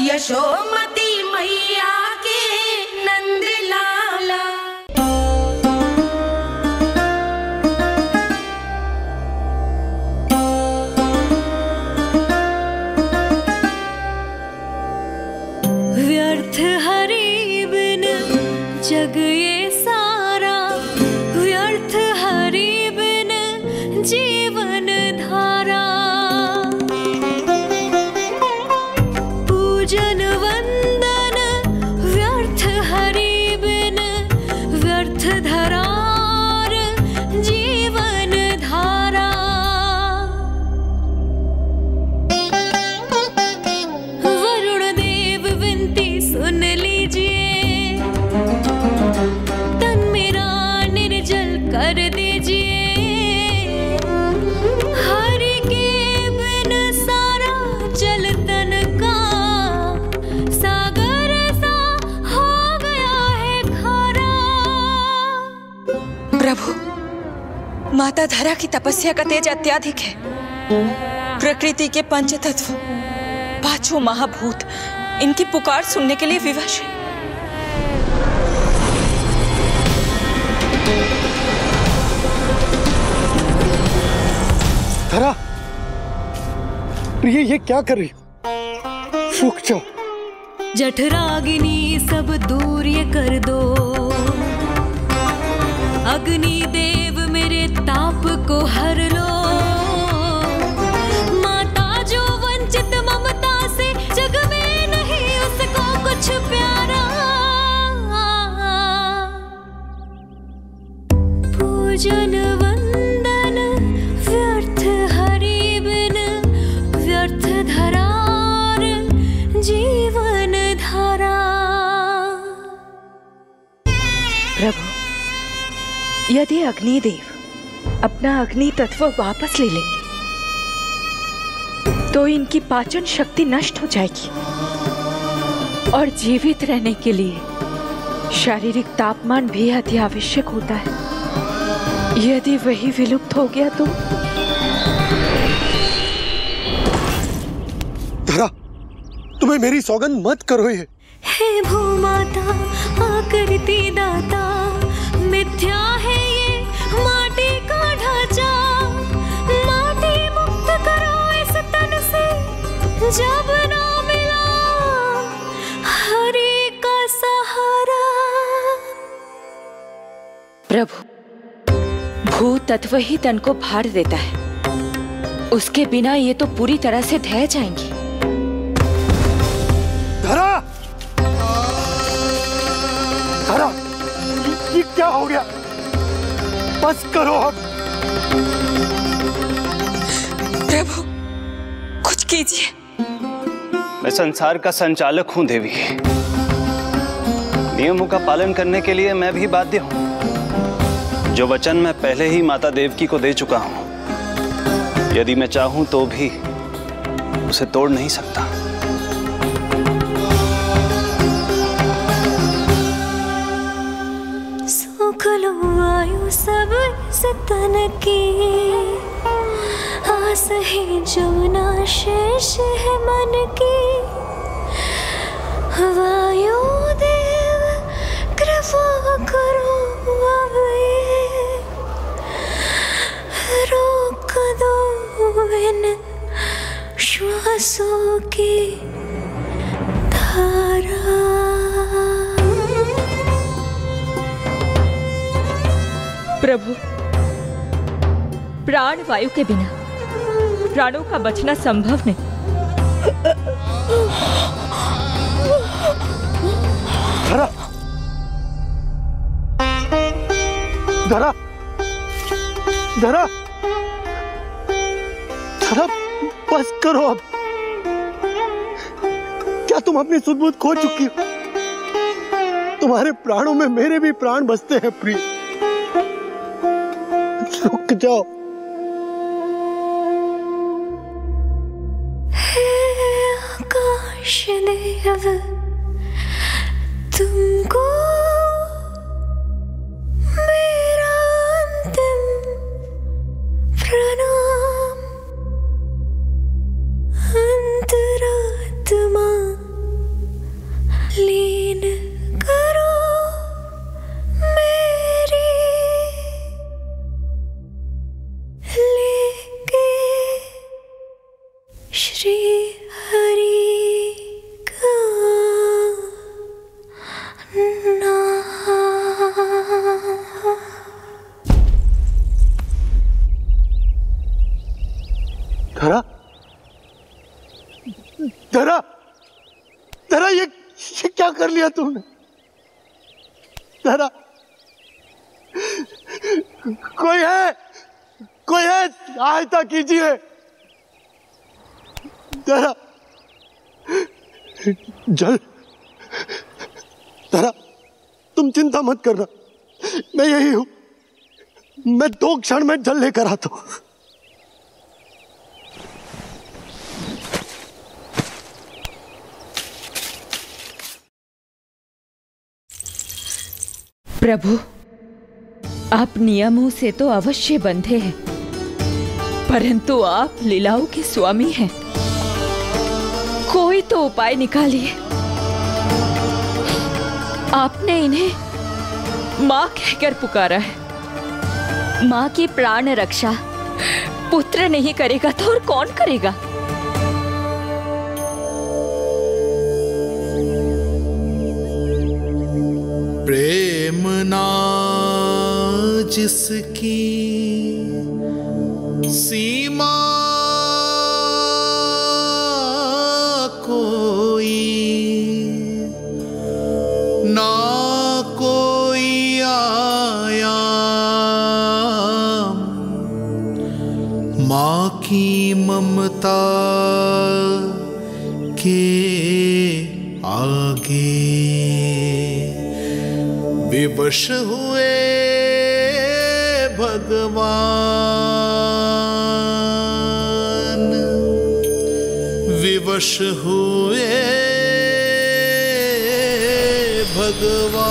यशोमती मैया के नंद लाला। व्यर्थ हरि बिन जग ये सारा, व्यर्थ हरि बिन जीवन धारा। पूजन वंदन व्यर्थ हरि बिन, व्यर्थ धरार जीवन धारा। वरुण देव विनती सुन लीजिए, तन मेरा निर्जल कर दीजिए। हरि के बिन सारा जल तन का सागर सा हो गया है खारा। प्रभु, माता धरा की तपस्या का तेज अत्यधिक है। प्रकृति के पंच तत्व, पांचों महाभूत इनकी पुकार सुनने के लिए विवश है। धरा, प्रिय ये क्या कर रही हो? रुक जाओ। जठराग्नि सब दूर ये कर दो, अग्नि देव मेरे ताप को हर लो। माता जो वंचित ममता से, जग में नहीं उसको कुछ प्यारा। पूजन वंदन व्यर्थ हरि बिन, व्यर्थ धरार जीवन धारा। प्रभु, यदि अग्निदेव अपना अग्नि तत्व वापस ले लेंगे तो इनकी पाचन शक्ति नष्ट हो जाएगी और जीवित रहने के लिए शारीरिक तापमान भी अति आवश्यक होता है। यदि वही विलुप्त हो गया तो? धरा, तुम्हें मेरी सौगंध मत करो ये। हे भूमाता आकृति दाता, मिथ्या है ये माटी का ढांचा। माटी मुक्त करो इस तन से, जब ना मिला हरि का सहारा। प्रभु, भू तत्व ही तन को भार देता है, उसके बिना ये तो पूरी तरह से ढह जाएंगी। धरा, धरा, ये क्या हो गया? बस करो अब। प्रभु, कुछ कीजिए। मैं संसार का संचालक हूं देवी, नियमों का पालन करने के लिए मैं भी बाध्य हूं। जो वचन मैं पहले ही माता देवकी को दे चुका हूं, यदि मैं चाहूं तो भी उसे तोड़ नहीं सकता। सुख लो आयु सब इस तन की, आस है जो ना शेष है मन की। वायु देव कृपा करो अब ये, रोक दो इन श्वासों की धारा। प्रभु, प्राण वायु के बिना प्राणों का बचना संभव नहीं। धरा, धरा, धरा, धरा, बस करो अब। क्या तुम अपनी सुध-बुध खो चुकी हो? तुम्हारे प्राणों में मेरे भी प्राण बसते हैं प्रिय। रुक जाओ। आकाश देव तुमको मेरा अंतिम प्रणाम। अंतरात्मा तेरा ये क्या कर लिया तुमने? तेरा कोई है सहायता कीजिए। तेरा जल, तेरा तुम चिंता मत करना, मैं यही हूं। मैं 2 क्षण में जल लेकर आता हूं। प्रभु, आप नियमों से तो अवश्य बंधे हैं, परंतु आप लीलाओं के स्वामी हैं। कोई तो उपाय निकालिए। आपने इन्हें माँ कहकर पुकारा है। माँ की प्राण रक्षा पुत्र नहीं करेगा तो और कौन करेगा? प्रेम ना जिसकी सीमा कोई, ना कोई आया माँ की ममता के आगे। विवश हुए भगवान, विवश हुए भगवान।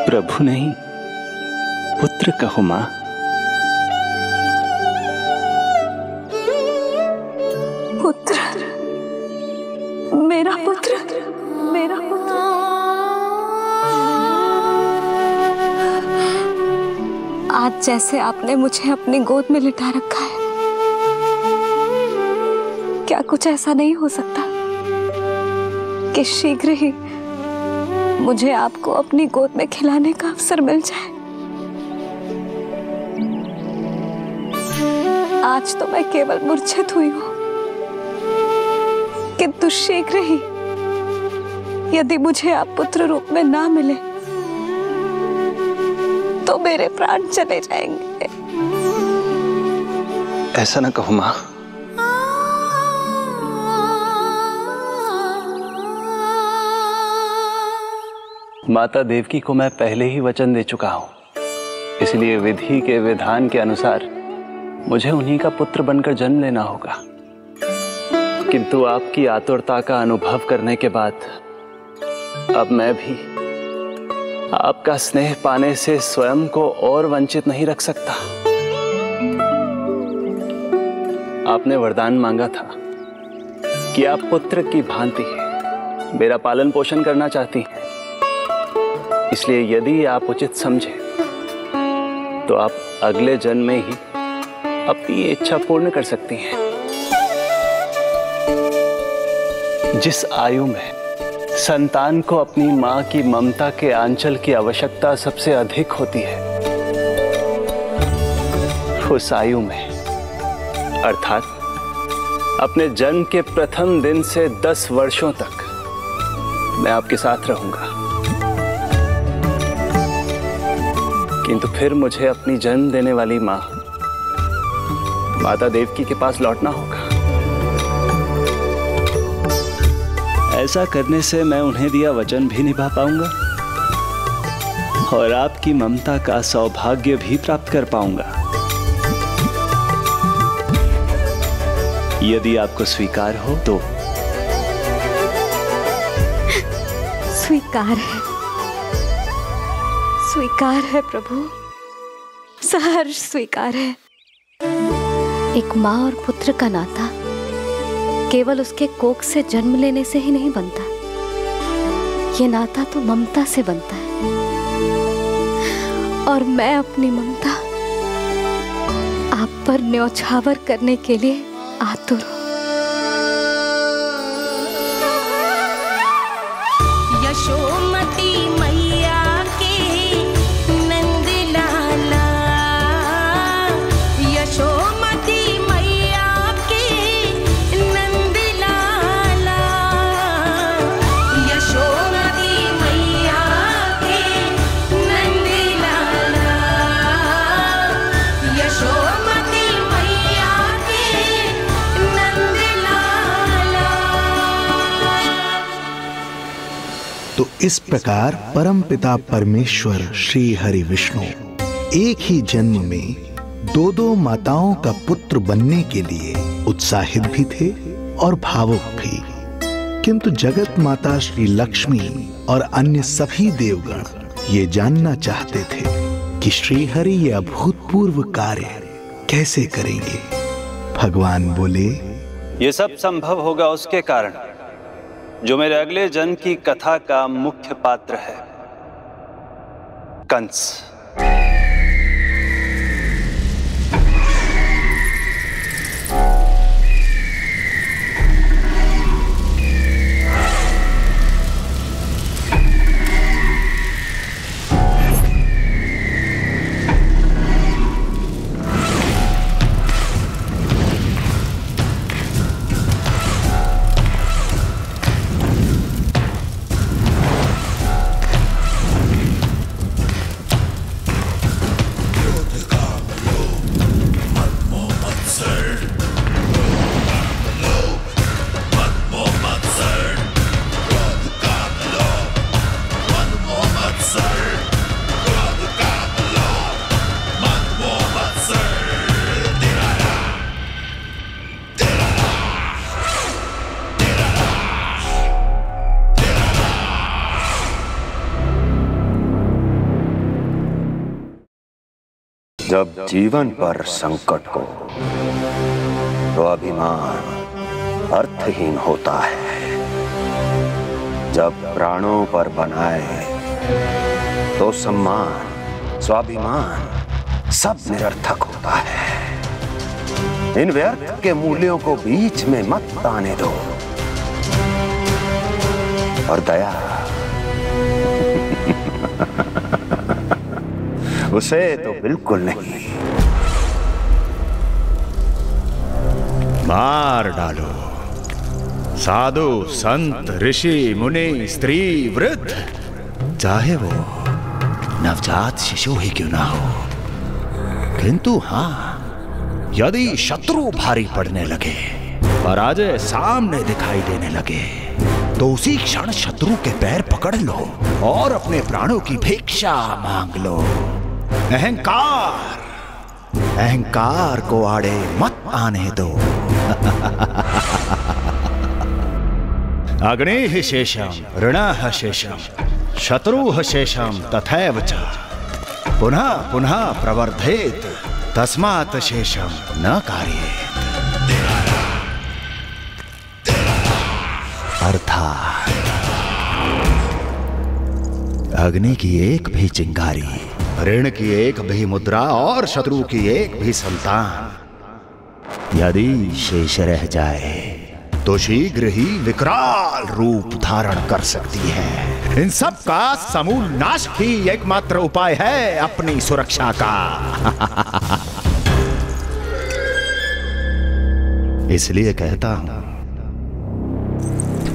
प्रभु नहीं, पुत्र कहो मां। पुत्र, मेरा पुत्र, मेरा पुत्र। आज जैसे आपने मुझे अपनी गोद में लिटा रखा है, क्या कुछ ऐसा नहीं हो सकता कि शीघ्र ही मुझे आपको अपनी गोद में खिलाने का अवसर मिल जाए? आज तो मैं केवल मूर्छित हुई हूं, किंतु शीघ्र ही यदि मुझे आप पुत्र रूप में ना मिले तो मेरे प्राण चले जाएंगे। ऐसा ना कहो मां। माता देवकी को मैं पहले ही वचन दे चुका हूं, इसलिए विधि के विधान के अनुसार मुझे उन्हीं का पुत्र बनकर जन्म लेना होगा। किंतु आपकी आतुरता का अनुभव करने के बाद अब मैं भी आपका स्नेह पाने से स्वयं को और वंचित नहीं रख सकता। आपने वरदान मांगा था कि आप पुत्र की भांति मेरा पालन पोषण करना चाहती हैं, इसलिए यदि आप उचित समझे तो आप अगले जन्म में ही अपनी इच्छा पूर्ण कर सकती हैं। जिस आयु में संतान को अपनी मां की ममता के आंचल की आवश्यकता सबसे अधिक होती है, उस आयु में अर्थात अपने जन्म के प्रथम दिन से 10 वर्षों तक मैं आपके साथ रहूंगा। किंतु फिर मुझे अपनी जन्म देने वाली मां माता देवकी के पास लौटना होगा। ऐसा करने से मैं उन्हें दिया वचन भी निभा पाऊंगा और आपकी ममता का सौभाग्य भी प्राप्त कर पाऊंगा। यदि आपको स्वीकार हो तो। स्वीकार है, स्वीकार है प्रभु, सहर्ष स्वीकार है। एक माँ और पुत्र का नाता केवल उसके कोख से जन्म लेने से ही नहीं बनता, ये नाता तो ममता से बनता है। और मैं अपनी ममता आप पर न्यौछावर करने के लिए आतुर हूं। यशोमती मैया के नंद लाला, यशोमती मैया के नंद लाला, यशोमती मैया के नंद लाला, यशोमती मैया के नंद लाला। तो इस प्रकार परमपिता परमेश्वर श्री हरि विष्णु एक ही जन्म में दो माताओं का पुत्र बनने के लिए उत्साहित भी थे और भावुक भी। किंतु जगत माता श्री लक्ष्मी और अन्य सभी देवगण ये जानना चाहते थे कि श्री हरि ये अभूतपूर्व कार्य कैसे करेंगे। भगवान बोले, ये सब संभव होगा उसके कारण जो मेरे अगले जन्म की कथा का मुख्य पात्र है, कंस। जब जीवन पर संकट हो तो अभिमान अर्थहीन होता है। जब प्राणों पर बनाए तो सम्मान स्वाभिमान सब निरर्थक होता है। इन व्यर्थ के मूल्यों को बीच में मत आने दो। और दया उसे तो बिल्कुल नहीं। मार डालो साधु संत ऋषि मुनि स्त्री वृद्ध, चाहे वो नवजात शिशु ही क्यों ना हो, किंतु हाँ, यदि शत्रु भारी पड़ने लगे, पराजय सामने दिखाई देने लगे, तो उसी क्षण शत्रु के पैर पकड़ लो और अपने प्राणों की भिक्षा मांग लो। अहंकार को आड़े मत आने दो। अग्निः शेषम ऋणः शेषम शत्रुः शेषम तथैव च पुनः पुनः प्रवर्धेत तस्मात् शेषम न कार्येत। अर्थात अग्नि की एक भी चिंगारी, ऋण की एक भी मुद्रा और शत्रु की एक भी संतान यदि शेष रह जाए तो शीघ्र ही विकराल रूप धारण कर सकती है। इन सब का समूल नाश ही एकमात्र उपाय है अपनी सुरक्षा का। इसलिए कहता हूं,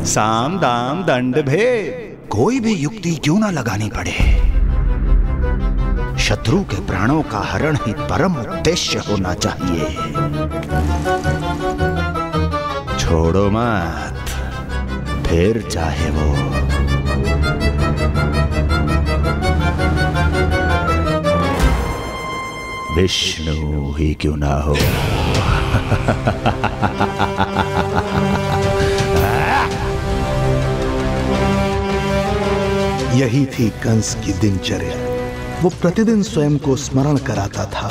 साम दाम दंड भेद कोई भी युक्ति क्यों ना लगानी पड़े, शत्रु के प्राणों का हरण ही परम उद्देश्य होना चाहिए। छोड़ो मत, फिर चाहे वो विष्णु ही क्यों ना हो। यही थी कंस की दिनचर्या। वो प्रतिदिन स्वयं को स्मरण कराता था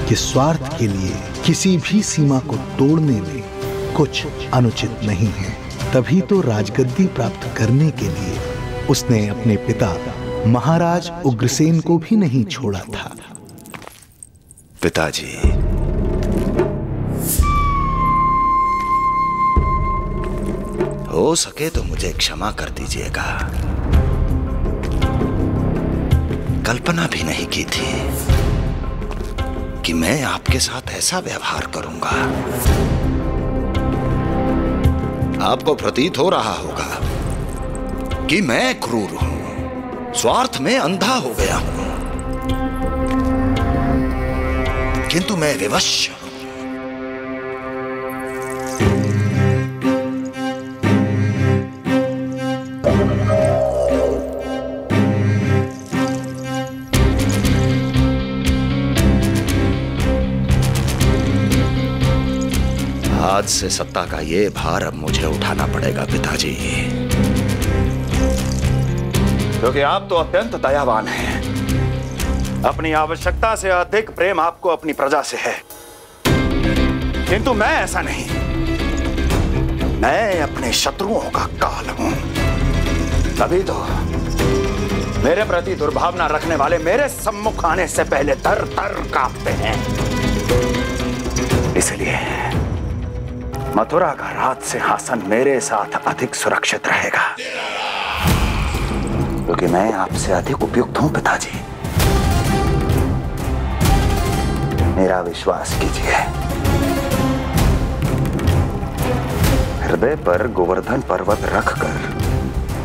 कि स्वार्थ के लिए किसी भी सीमा को तोड़ने में कुछ अनुचित नहीं है। तभी तो राजगद्दी प्राप्त करने के लिए उसने अपने पिता महाराज उग्रसेन को भी नहीं छोड़ा था। पिताजी, हो सके तो मुझे क्षमा कर दीजिएगा। कल्पना भी नहीं की थी कि मैं आपके साथ ऐसा व्यवहार करूंगा। आपको प्रतीत हो रहा होगा कि मैं क्रूर हूं, स्वार्थ में अंधा हो गया हूं, किंतु मैं विवश हूं। आज से सत्ता का ये भार अब मुझे उठाना पड़ेगा पिताजी, क्योंकि आप तो अत्यंत दयावान हैं। अपनी आवश्यकता से अधिक प्रेम आपको अपनी प्रजा से है, किंतु मैं ऐसा नहीं। मैं अपने शत्रुओं का काल हूं, तभी तो मेरे प्रति दुर्भावना रखने वाले मेरे सम्मुख आने से पहले थर थर कांपते हैं। इसलिए मथुरा का राज सिंहासन मेरे साथ अधिक सुरक्षित रहेगा, क्योंकि मैं आपसे अधिक उपयुक्त हूं पिताजी। मेरा विश्वास कीजिए। हृदय पर गोवर्धन पर्वत रखकर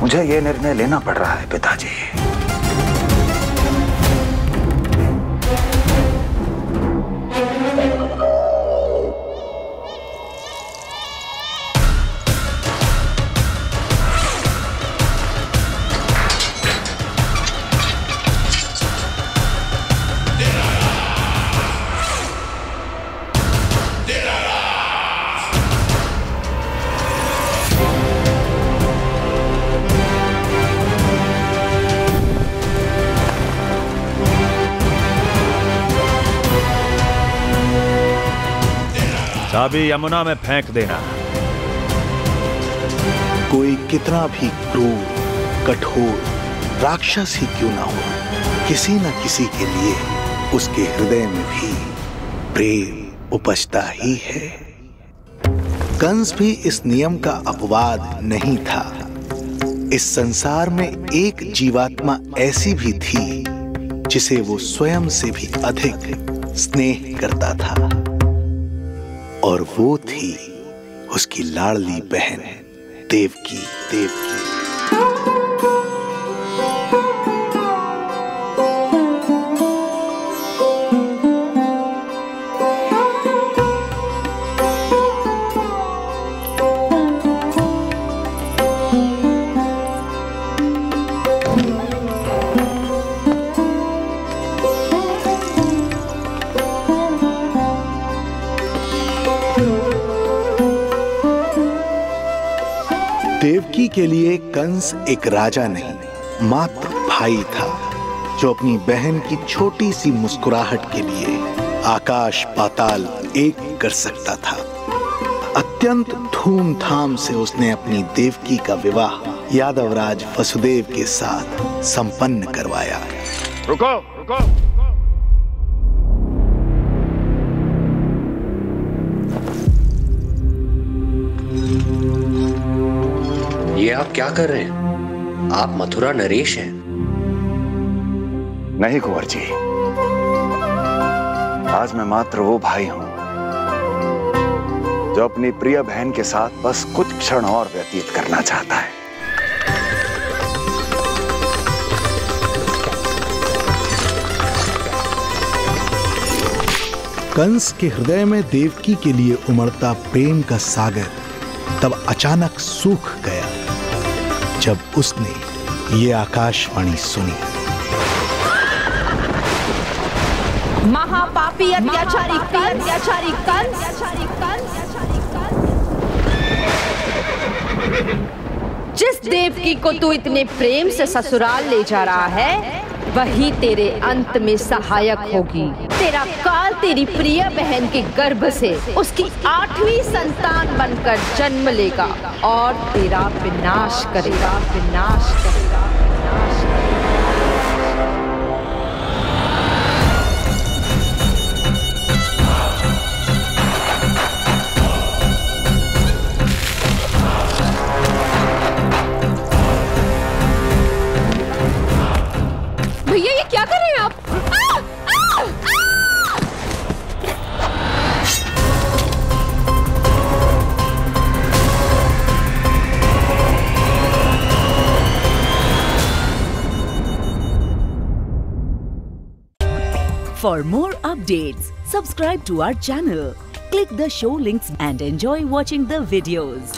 मुझे यह निर्णय लेना पड़ रहा है पिताजी। चाबी यमुना में फेंक देना। कोई कितना भी क्रूर, कठोर, राक्षस ही क्यों ना हो, किसी न किसी के लिए उसके हृदय में भी प्रेम उपजता ही है। कंस भी इस नियम का अपवाद नहीं था। इस संसार में एक जीवात्मा ऐसी भी थी जिसे वो स्वयं से भी अधिक स्नेह करता था, और वो थी उसकी लाडली बहन देवकी। देवकी के लिए कंस एक राजा नहीं, मात्र भाई था, जो अपनी बहन की छोटी सी मुस्कुराहट के लिए आकाश पाताल एक कर सकता था। अत्यंत धूमधाम से उसने अपनी देवकी का विवाह यादवराज वसुदेव के साथ संपन्न करवाया। रुको। ये आप क्या कर रहे हैं? आप मथुरा नरेश हैं? नहीं कुंवर जी, आज मैं मात्र वो भाई हूं जो अपनी प्रिय बहन के साथ बस कुछ क्षण और व्यतीत करना चाहता है। कंस के हृदय में देवकी के लिए उमड़ता प्रेम का सागर तब अचानक सूख गया जब उसने ये आकाशवाणी सुनी। महापापी अत्याचारी कंस, जिस देवकी को तू इतने प्रेम से ससुराल ले जा रहा है, वही तेरे अंत में सहायक होगी। तेरा काल तेरी प्रिय बहन के गर्भ से उसकी 8वीं संतान बनकर जन्म लेगा और तेरा विनाश करेगा। भैया ये क्या कर रहे हैं आप? For more updates, subscribe to our channel, click the show links and enjoy watching the videos.